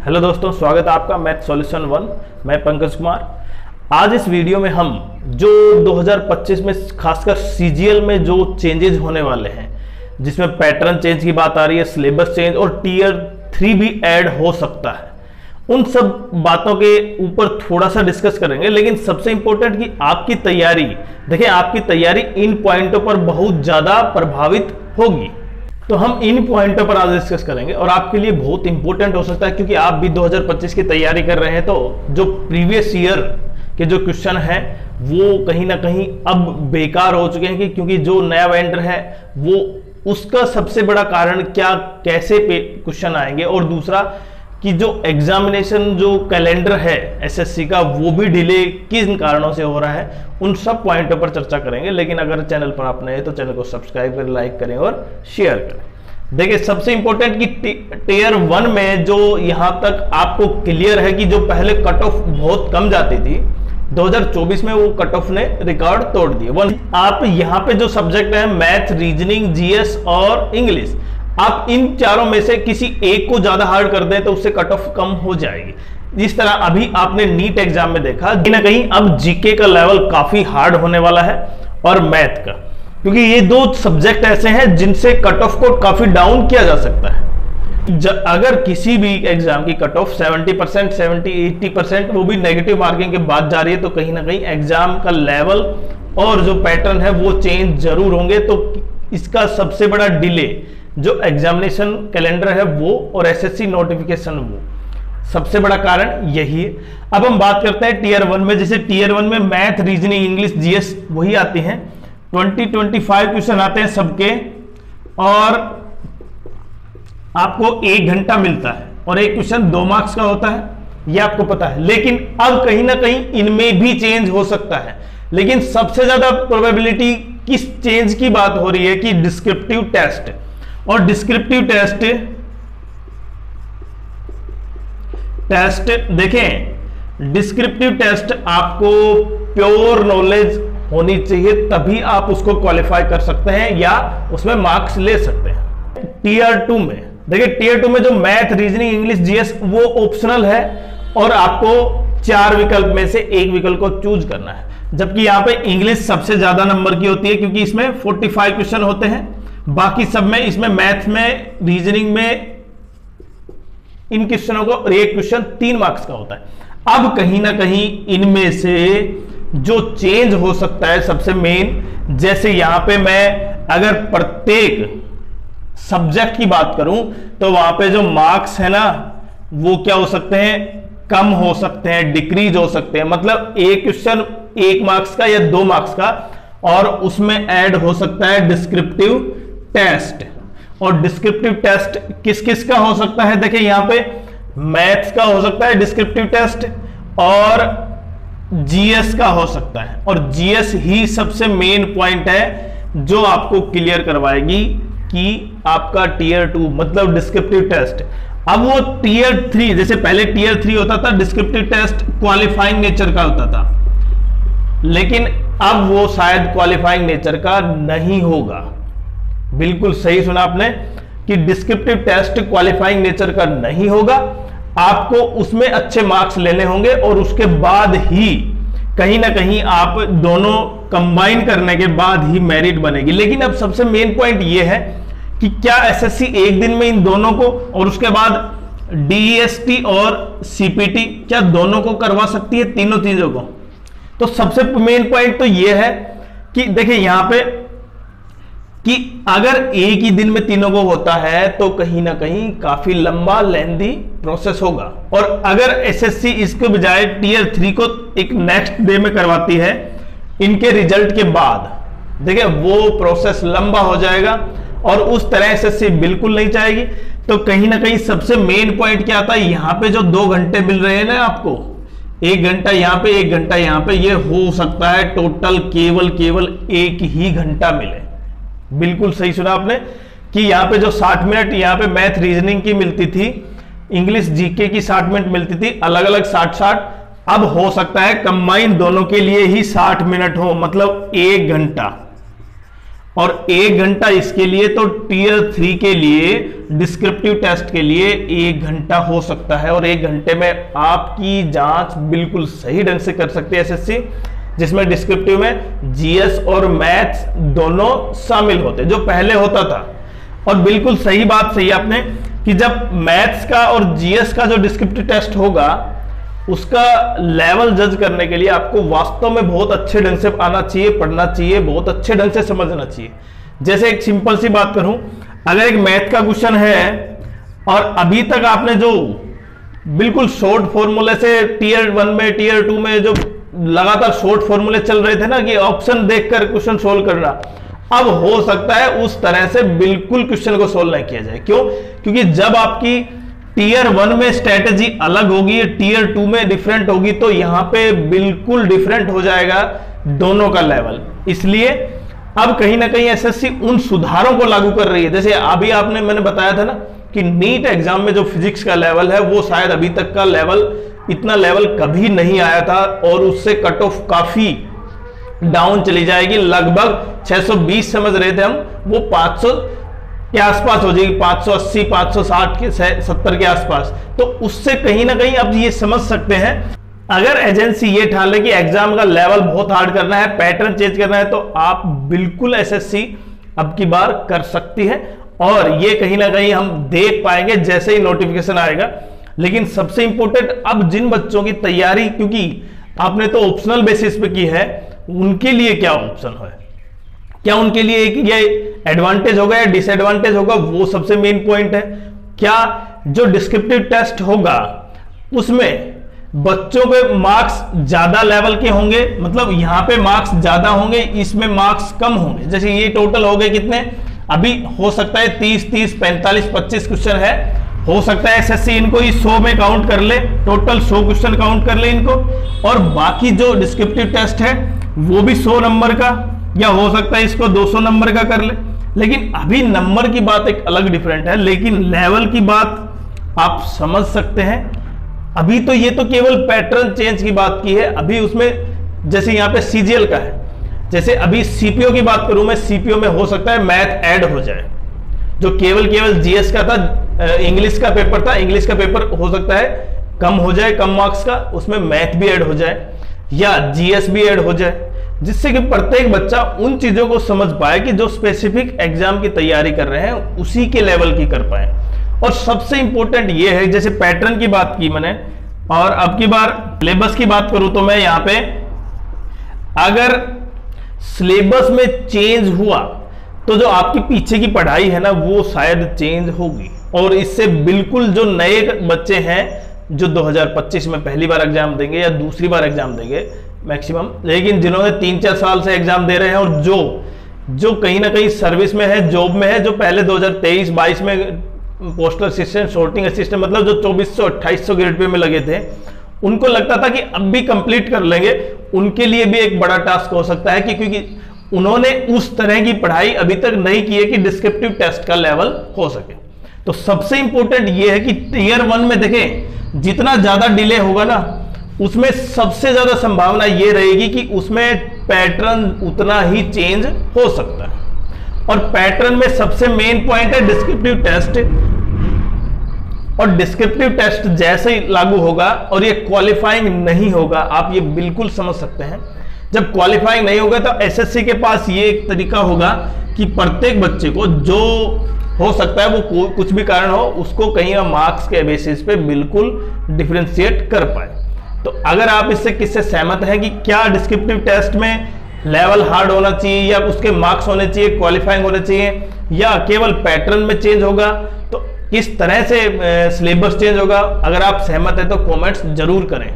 Hello दोस्तों, स्वागत है आपका मैथ सॉल्यूशन 1। मैं पंकज कुमार। आज इस वीडियो में हम जो 2025 में खासकर सीजीएल में जो चेंजेस होने वाले हैं, जिसमें पैटर्न चेंज की बात आ रही है, सिलेबस चेंज और टीयर 3 भी ऐड हो सकता है, उन सब बातों के ऊपर थोड़ा सा डिस्कस करेंगे। लेकिन सबसे इंपॉर्टेंट कि आपकी तैयारी, देखिए आपकी तैयारी इन पॉइंटों पर बहुत ज्यादा प्रभावित होगी। तो हम इन पॉइंटों पर आज डिस्कस करेंगे और आपके लिए बहुत इंपॉर्टेंट हो सकता है, क्योंकि आप भी 2025 की तैयारी कर रहे हैं। तो जो प्रीवियस ईयर के जो क्वेश्चन हैं वो कहीं ना कहीं अब बेकार हो चुके हैं, क्योंकि जो नया वेंडर है वो उसका सबसे बड़ा कारण क्या, कैसे क्वेश्चन आएंगे, और दूसरा कि जो एग्जामिनेशन जो कैलेंडर है एसएससी का वो भी डिले किन कारणों से हो रहा है, उन सब पॉइंटों पर चर्चा करेंगे। लेकिन अगर चैनल पर आप नए हैं तो चैनल को सब्सक्राइब करें, लाइक करें और शेयर करें। देखिए सबसे इंपॉर्टेंट कि टीयर 1 में जो यहां तक आपको क्लियर है कि जो पहले कट ऑफ बहुत कम जाती थी, 2024 में वो कट ऑफ ने रिकॉर्ड तोड़ दिए। आप यहां पे जो सब्जेक्ट है मैथ, रीजनिंग, जीएस और इंग्लिश, आप इन चारों में से किसी एक को ज्यादा हार्ड कर दें तो उससे कट ऑफ कम हो जाएगी। जिस तरह अभी आपने नीट एग्जाम में देखा, कहीं ना कहीं अब जीके का लेवल काफी हार्ड होने वाला है और मैथ का, क्योंकि ये दो सब्जेक्ट ऐसे हैं जिनसे कट ऑफ को काफी डाउन किया जा सकता है। अगर किसी भी एग्जाम की कट ऑफ 70%, 70-80%, वो भी नेगेटिव मार्किंग के बाद जा रही है, तो कहीं ना कहीं एग्जाम का लेवल और जो पैटर्न है वो चेंज जरूर होंगे। तो इसका सबसे बड़ा डिले जो एग्जामिनेशन कैलेंडर है वो और एसएससी नोटिफिकेशन, वो सबसे बड़ा कारण यही है। अब हम बात करते हैं टीयर 1 में। जैसे टीयर 1 में मैथ, रीजनिंग, इंग्लिश, जीएस वही आती हैं। 20-25 क्वेश्चन आते हैं सबके, और आपको 1 घंटा मिलता है, और एक क्वेश्चन 2 मार्क्स का होता है, ये आपको पता है। लेकिन अब कहीं ना कहीं इनमें भी चेंज हो सकता है। लेकिन सबसे ज्यादा प्रोबेबिलिटी किस चेंज की बात हो रही है कि डिस्क्रिप्टिव टेस्ट, और डिस्क्रिप्टिव टेस्ट देखें, डिस्क्रिप्टिव टेस्ट आपको प्योर नॉलेज होनी चाहिए, तभी आप उसको क्वालिफाई कर सकते हैं या उसमें मार्क्स ले सकते हैं। टीयर 2 में देखिए, टीयर 2 में जो मैथ, रीजनिंग, इंग्लिश, जीएस वो ऑप्शनल है, और आपको 4 विकल्प में से एक विकल्प को चूज करना है। जबकि यहां पे इंग्लिश सबसे ज्यादा नंबर की होती है, क्योंकि इसमें 45 क्वेश्चन होते हैं। बाकी सब में, इसमें मैथ में, रीजनिंग में, इन क्वेश्चनों को एक क्वेश्चन 3 मार्क्स का होता है। अब कहीं ना कहीं इनमें से जो चेंज हो सकता है सबसे मेन, जैसे यहां पे मैं अगर प्रत्येक सब्जेक्ट की बात करूं तो वहां पे जो मार्क्स है ना वो क्या हो सकते हैं, कम हो सकते हैं, डिक्रीज हो सकते हैं। मतलब एक क्वेश्चन 1 मार्क्स का या 2 मार्क्स का, और उसमें ऐड हो सकता है डिस्क्रिप्टिव टेस्ट। और डिस्क्रिप्टिव टेस्ट किस किस का हो सकता है, देखिए यहां पे मैथ्स का हो सकता है डिस्क्रिप्टिव टेस्ट, और जीएस का हो सकता है। और जीएस ही सबसे मेन पॉइंट है जो आपको क्लियर करवाएगी कि आपका टीयर 2 मतलब डिस्क्रिप्टिव टेस्ट। अब वो टीयर 3, जैसे पहले टीयर 3 होता था, डिस्क्रिप्टिव टेस्ट क्वालिफाइंग नेचर का होता था, लेकिन अब वो शायद क्वालिफाइंग नेचर का नहीं होगा। बिल्कुल सही सुना आपने कि डिस्क्रिप्टिव टेस्ट क्वालिफाइंग नेचर का नहीं होगा। आपको उसमें अच्छे मार्क्स लेने होंगे, और उसके बाद ही कहीं ना कहीं आप दोनों कंबाइन करने के बाद ही मेरिट बनेगी। लेकिन अब सबसे मेन पॉइंट यह है कि क्या एसएससी एक दिन में इन दोनों को, और उसके बाद डीईएसटी और सीपीटी, क्या दोनों को करवा सकती है, तीनों चीजों को? तो सबसे मेन पॉइंट तो यह है कि देखिए यहां पे कि अगर एक ही दिन में तीनों को होता है तो कहीं ना कहीं काफी लंबा लेंदी प्रोसेस होगा। और अगर एसएससी इसके बजाय टीयर 3 को एक नेक्स्ट डे में करवाती है इनके रिजल्ट के बाद, देखिए वो प्रोसेस लंबा हो जाएगा, और उस तरह एसएससी बिल्कुल नहीं चाहेगी। तो कहीं ना कहीं सबसे मेन पॉइंट क्या आता है, यहां पे जो 2 घंटे मिल रहे हैं ना आपको, 1 घंटा यहां पे, 1 घंटा यहां पे, ये हो सकता है टोटल केवल 1 ही घंटा मिले। बिल्कुल सही सुना आपने कि यहां पे जो 60 मिनट यहां पे मैथ, रीजनिंग की मिलती थी, इंग्लिश, जीके की 60 मिनट मिलती थी, अलग अलग 60-60, अब हो सकता है कंबाइन दोनों के लिए ही 60 मिनट हो, मतलब 1 घंटा। और 1 घंटा इसके लिए, तो टीयर 3 के लिए डिस्क्रिप्टिव टेस्ट के लिए 1 घंटा हो सकता है और 1 घंटे में आपकी जांच बिल्कुल सही ढंग से कर सकती है एसएससी, जिसमें डिस्क्रिप्टिव में जीएस और मैथ्स दोनों शामिल होते जो पहले होता था। और बिल्कुल सही बात सही आपने कि जब मैथ्स का और जीएस का जो डिस्क्रिप्टिव टेस्ट होगा उसका लेवल जज करने के लिए आपको वास्तव में बहुत अच्छे ढंग से आना चाहिए, पढ़ना चाहिए, बहुत अच्छे ढंग से समझना चाहिए। जैसे एक सिंपल सी बात करूं, अगर एक मैथ का क्वेश्चन है और अभी तक आपने जो बिल्कुल शॉर्ट फॉर्मूले से टीयर 1 में टीयर 2 में जो लगातार शॉर्ट फॉर्मूले चल रहे थे ना कि ऑप्शन देखकर क्वेश्चन सोल्व करना, अब हो सकता है उस तरह से बिल्कुल क्वेश्चन को सोल्व नहीं किया जाए। क्यों? क्योंकि जब आपकी टीयर 1 में स्ट्रेटेजी अलग होगी, टीयर 2 में डिफरेंट होगी, तो यहां पे बिल्कुल डिफरेंट हो जाएगा दोनों का लेवल। इसलिए अब कहीं ना कहीं एसएससी उन सुधारों को लागू कर रही है। जैसे अभी मैंने बताया था ना कि नीट एग्जाम में जो फिजिक्स का लेवल है वो शायद अभी तक का लेवल, इतना लेवल कभी नहीं आया था और उससे कट ऑफ काफी डाउन चली जाएगी। लगभग 620 समझ रहे थे हम, वो 500 के आसपास हो जाएगी, 580, 560 के 70 के आसपास। तो उससे कहीं ना कहीं आप ये समझ सकते हैं, अगर एजेंसी ये ठान ले कि एग्जाम का लेवल बहुत हार्ड करना है, पैटर्न चेंज करना है, तो आप बिल्कुल एसएससी अब की बार कर सकती है और ये कहीं ना कहीं हम देख पाएंगे जैसे ही नोटिफिकेशन आएगा। लेकिन सबसे इंपॉर्टेंट, अब जिन बच्चों की तैयारी, क्योंकि आपने तो ऑप्शनल बेसिस पे की है, उनके लिए क्या ऑप्शन है, क्या उनके लिए एक ये एडवांटेज होगा या डिसएडवांटेज होगा, वो सबसे मेन पॉइंट है। क्या जो डिस्क्रिप्टिव टेस्ट होगा उसमें बच्चों के मार्क्स ज्यादा लेवल के होंगे, मतलब यहां पे मार्क्स ज्यादा होंगे, इसमें मार्क्स कम होंगे। जैसे ये टोटल हो गए कितने, अभी हो सकता है 30, 45, 25 क्वेश्चन है, हो सकता है एसएससी इनको इस 100 में काउंट कर ले, टोटल 100 क्वेश्चन काउंट कर ले इनको, और बाकी जो डिस्क्रिप्टिव टेस्ट है वो भी 100 नंबर का, या हो सकता है इसको 200 नंबर का कर ले। लेकिन अभी नंबर की बात एक अलग डिफरेंट है, लेकिन लेवल की बात आप समझ सकते हैं। अभी तो ये तो केवल पैटर्न चेंज की बात की है, अभी उसमें जैसे यहाँ पे सीजीएल का है, जैसे अभी सीपीओ की बात करूं मैं, सीपीओ में हो सकता है मैथ ऐड हो जाए, जो केवल जीएस का था, इंग्लिश का पेपर था, इंग्लिश का पेपर हो सकता है कम हो जाए, कम मार्क्स का, उसमें मैथ भी ऐड हो जाए या जीएस भी ऐड हो जाए, जिससे कि प्रत्येक बच्चा उन चीजों को समझ पाए कि जो स्पेसिफिक एग्जाम की तैयारी कर रहे हैं उसी के लेवल की कर पाए। और सबसे इंपॉर्टेंट ये है, जैसे पैटर्न की बात की मैंने, और अब की बार सिलेबस की बात करूं तो मैं यहां पे, अगर सिलेबस में चेंज हुआ तो जो आपकी पीछे की पढ़ाई है ना वो शायद चेंज होगी, और इससे बिल्कुल जो नए बच्चे हैं जो 2025 में पहली बार एग्जाम देंगे या दूसरी बार एग्जाम देंगे मैक्सिमम, लेकिन जिन्होंने 3-4 साल से एग्जाम दे रहे हैं और जो कहीं ना कहीं सर्विस में है, जॉब में है, जो पहले 2023-22 में पोस्टल असिस्टेंट, शॉर्टिंग असिस्टेंट, मतलब जो 2400-2800 ग्रेड पे में लगे थे, उनको लगता था कि अब भी कंप्लीट कर लेंगे, उनके लिए भी एक बड़ा टास्क हो सकता है, क्योंकि उन्होंने उस तरह की पढ़ाई अभी तक नहीं की है कि डिस्क्रिप्टिव टेस्ट का लेवल हो सके। तो सबसे इंपॉर्टेंट यह है कि टीयर 1 में देखें, जितना ज्यादा डिले होगा ना उसमें सबसे ज्यादा संभावना यह रहेगी कि उसमें पैटर्न उतना ही चेंज हो सकता है। और पैटर्न में सबसे मेन पॉइंट है डिस्क्रिप्टिव टेस्ट, और डिस्क्रिप्टिव टेस्ट जैसे ही लागू होगा और ये क्वालिफाइंग नहीं होगा, आप ये बिल्कुल समझ सकते हैं, जब क्वालिफाइंग नहीं होगा तो एसएससी के पास ये एक तरीका होगा कि प्रत्येक बच्चे को, जो हो सकता है वो कुछ भी कारण हो, उसको कहीं मार्क्स के बेसिस पे बिल्कुल डिफरेंशिएट कर पाए। तो अगर आप इससे किससे सहमत हैं कि क्या डिस्क्रिप्टिव टेस्ट में लेवल हार्ड होना चाहिए या उसके मार्क्स होने चाहिए, क्वालिफाइंग होने चाहिए, या केवल पैटर्न में चेंज होगा, तो किस तरह से सिलेबस चेंज होगा, अगर आप सहमत हैं तो कमेंट्स जरूर करें।